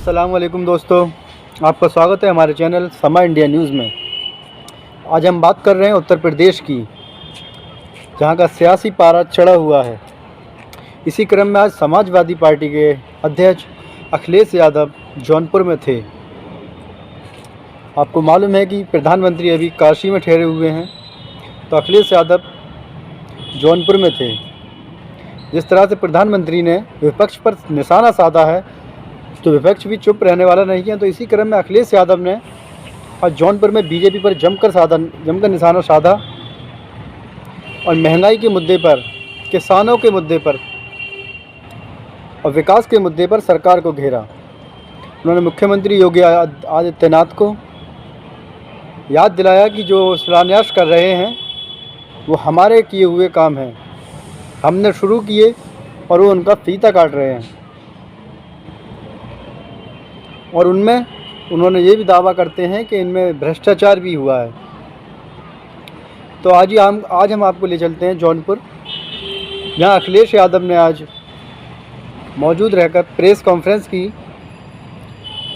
अस्सलाम वालेकुम दोस्तों, आपका स्वागत है हमारे चैनल समा इंडिया न्यूज़ में। आज हम बात कर रहे हैं उत्तर प्रदेश की, जहां का सियासी पारा चढ़ा हुआ है। इसी क्रम में आज समाजवादी पार्टी के अध्यक्ष अखिलेश यादव जौनपुर में थे। आपको मालूम है कि प्रधानमंत्री अभी काशी में ठहरे हुए हैं, तो अखिलेश यादव जौनपुर में थे। जिस तरह से प्रधानमंत्री ने विपक्ष पर निशाना साधा है, तो विपक्ष भी चुप रहने वाला नहीं है। तो इसी क्रम में अखिलेश यादव ने आज जौनपुर में बीजेपी पर जमकर निशाना साधा और महंगाई के मुद्दे पर, किसानों के मुद्दे पर और विकास के मुद्दे पर सरकार को घेरा। उन्होंने मुख्यमंत्री योगी आदित्यनाथ को याद दिलाया कि जो शिलान्यास कर रहे हैं वो हमारे किए हुए काम हैं, हमने शुरू किए और वो उनका फीता काट रहे हैं। और उनमें उन्होंने ये भी दावा करते हैं कि इनमें भ्रष्टाचार भी हुआ है। तो आज हम आपको ले चलते हैं जौनपुर, जहां अखिलेश यादव ने आज मौजूद रहकर प्रेस कॉन्फ्रेंस की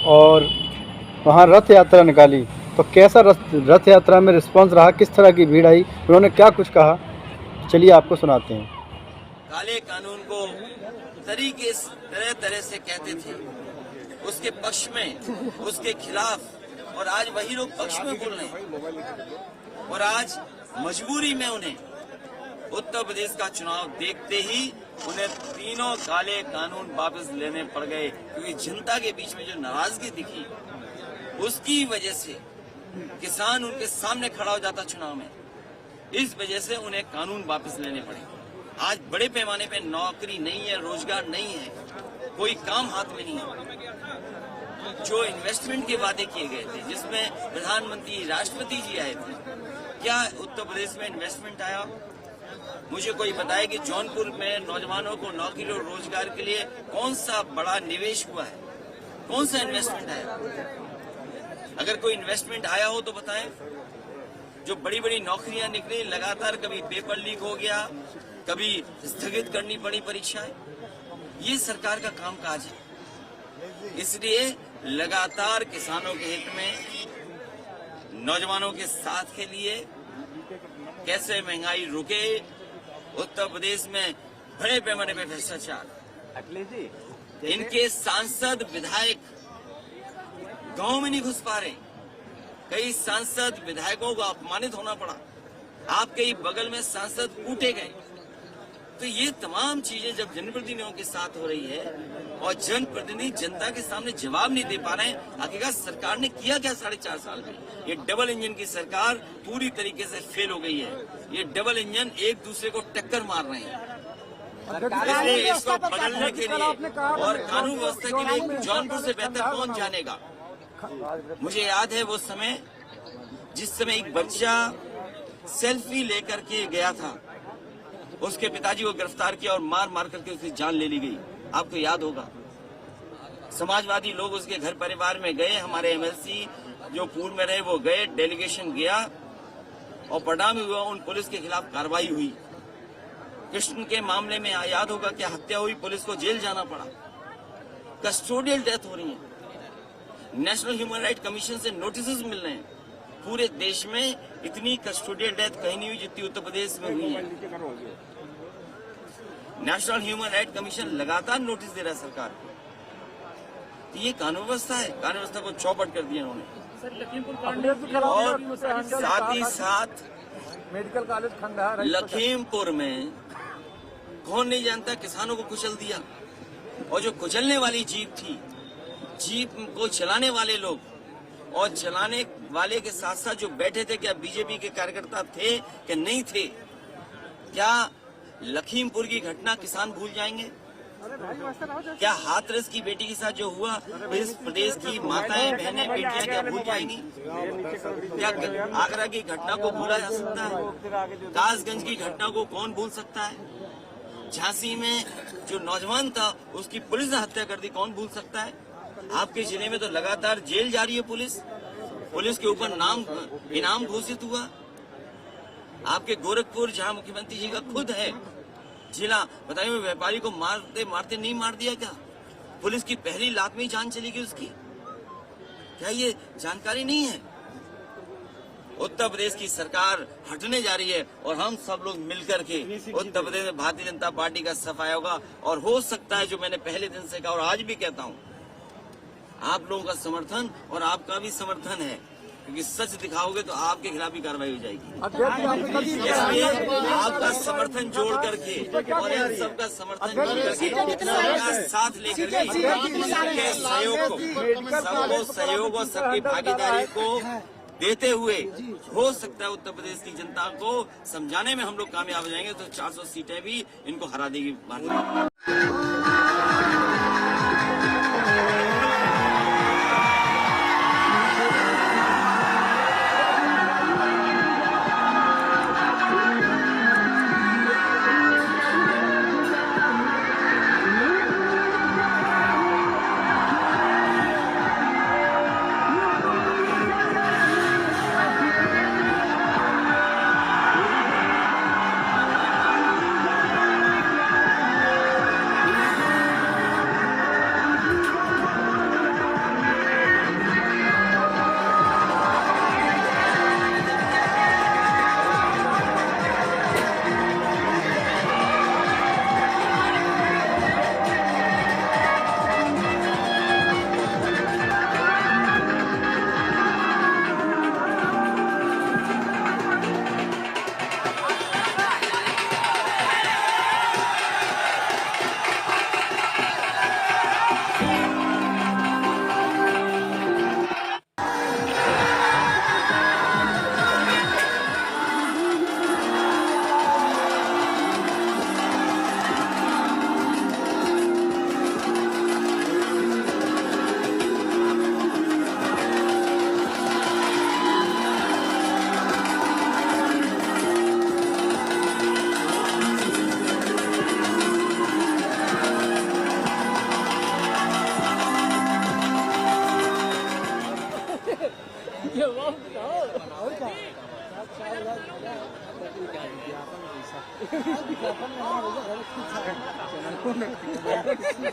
और वहां रथ यात्रा निकाली। तो कैसा रथ यात्रा में रिस्पांस रहा, किस तरह की भीड़ आई, उन्होंने क्या कुछ कहा, चलिए आपको सुनाते हैं। काले कानून को तरह तरह से कहते थे, उसके पक्ष में, उसके खिलाफ, और आज वही लोग पक्ष में बोल रहे हैं। और आज मजबूरी में उन्हें उत्तर प्रदेश का चुनाव देखते ही उन्हें तीनों काले कानून वापस लेने पड़ गए, क्योंकि जनता के बीच में जो नाराजगी दिखी उसकी वजह से किसान उनके सामने खड़ा हो जाता चुनाव में। इस वजह से उन्हें कानून वापस लेने पड़े। आज बड़े पैमाने पे नौकरी नहीं है, रोजगार नहीं है, कोई काम हाथ में नहीं है। जो इन्वेस्टमेंट के वादे किए गए थे, जिसमें प्रधानमंत्री, राष्ट्रपति जी आए थे, क्या उत्तर प्रदेश में इन्वेस्टमेंट आया? मुझे कोई बताए कि जौनपुर में नौजवानों को नौकरी और रोजगार के लिए कौन सा बड़ा निवेश हुआ है, कौन सा इन्वेस्टमेंट आया? अगर कोई इन्वेस्टमेंट आया हो तो बताएं। जो बड़ी बड़ी नौकरियां निकली, लगातार कभी पेपर लीक हो गया, कभी स्थगित करनी पड़ी परीक्षाएं, ये सरकार का कामकाज है। इसलिए लगातार किसानों के हित में, नौजवानों के साथ के लिए कैसे महंगाई रुके, उत्तर प्रदेश में बड़े पैमाने पर भ्रष्टाचार, इनके सांसद विधायक गांव में नहीं घुस पा रहे, कई सांसद विधायकों को अपमानित होना पड़ा, आपके ही बगल में सांसद कूटे गए। तो ये तमाम चीजें जब जनप्रतिनिधियों के साथ हो रही है और जनप्रतिनिधि जनता के सामने जवाब नहीं दे पा रहे हैं, आखिरकार सरकार ने किया क्या 4.5 साल में? ये डबल इंजन की सरकार पूरी तरीके से फेल हो गई है। ये डबल इंजन एक दूसरे को टक्कर मार रहे हैं। इसलिए इसको बदलने के लिए और कानून व्यवस्था के लिए जौनपुर से बेहतर कौन जानेगा। मुझे याद है वो समय जिस समय एक बच्चा सेल्फी लेकर के गया था, उसके पिताजी को गिरफ्तार किया और मार मार करके उसकी जान ले ली गई। आपको याद होगा, समाजवादी लोग उसके घर परिवार में गए, हमारे एमएलसी जो पूर्व में रहे वो गए, डेलीगेशन गया और परिणाम हुआ उन पुलिस के खिलाफ कार्रवाई हुई। कृष्ण के मामले में याद होगा क्या हत्या हुई, पुलिस को जेल जाना पड़ा, कस्टोडियल डेथ हो रही है, नेशनल ह्यूमन राइट कमीशन से नोटिस मिल रहे हैं। पूरे देश में इतनी कस्टोडियल डेथ कहीं नहीं हुई जितनी उत्तर प्रदेश में हुई है। नेशनल ह्यूमन राइट कमीशन लगातार नोटिस दे रहा है सरकार को। तो ये कानून व्यवस्था है, कानून व्यवस्था को चौपट कर दिया उन्होंने। और साथ ही साथ मेडिकल कॉलेज खंडहर लखीमपुर में कौन नहीं जानता, किसानों को कुचल दिया। और जो कुचलने वाली जीप थी, जीप को चलाने वाले लोग और चलाने वाले के साथ साथ जो बैठे थे, क्या बीजेपी के कार्यकर्ता थे कि नहीं थे? क्या लखीमपुर की घटना किसान भूल जाएंगे? क्या हाथरस की बेटी के साथ जो हुआ इस प्रदेश की माताएं, बहनें, बेटियां क्या भूल जाएंगी? क्या आगरा की घटना को भूला जा सकता है? कासगंज की घटना को कौन भूल सकता है? झांसी में जो नौजवान था उसकी पुलिस ने हत्या कर दी, कौन भूल सकता है? आपके जिले में तो लगातार जेल जारी है, पुलिस के ऊपर इनाम घोषित हुआ। आपके गोरखपुर, जहां मुख्यमंत्री जी का खुद है जिला, बताइए व्यापारी को मारते मारते नहीं मार दिया क्या? पुलिस की पहली लात में ही जान चली गई उसकी? क्या ये जानकारी नहीं है? उत्तर प्रदेश की सरकार हटने जा रही है और हम सब लोग मिलकर के उत्तर प्रदेश में भारतीय जनता पार्टी का सफाया होगा। और हो सकता है, जो मैंने पहले दिन से कहा और आज भी कहता हूं, आप लोगों का समर्थन और आपका भी समर्थन है, क्योंकि सच दिखाओगे तो आपके खिलाफ भी कार्रवाई हो जाएगी। इसलिए आपका समर्थन जोड़ करके और इन सबका समर्थन जोड़ करके सबका साथ लेकर के सबके सबको सहयोग और सबकी भागीदारी को देते हुए हो सकता है उत्तर प्रदेश की जनता को समझाने में हम लोग कामयाब हो जाएंगे, तो 400 सीटें भी इनको हरा देगी भारतीय।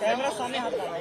कैमरा सामने हाथ लगा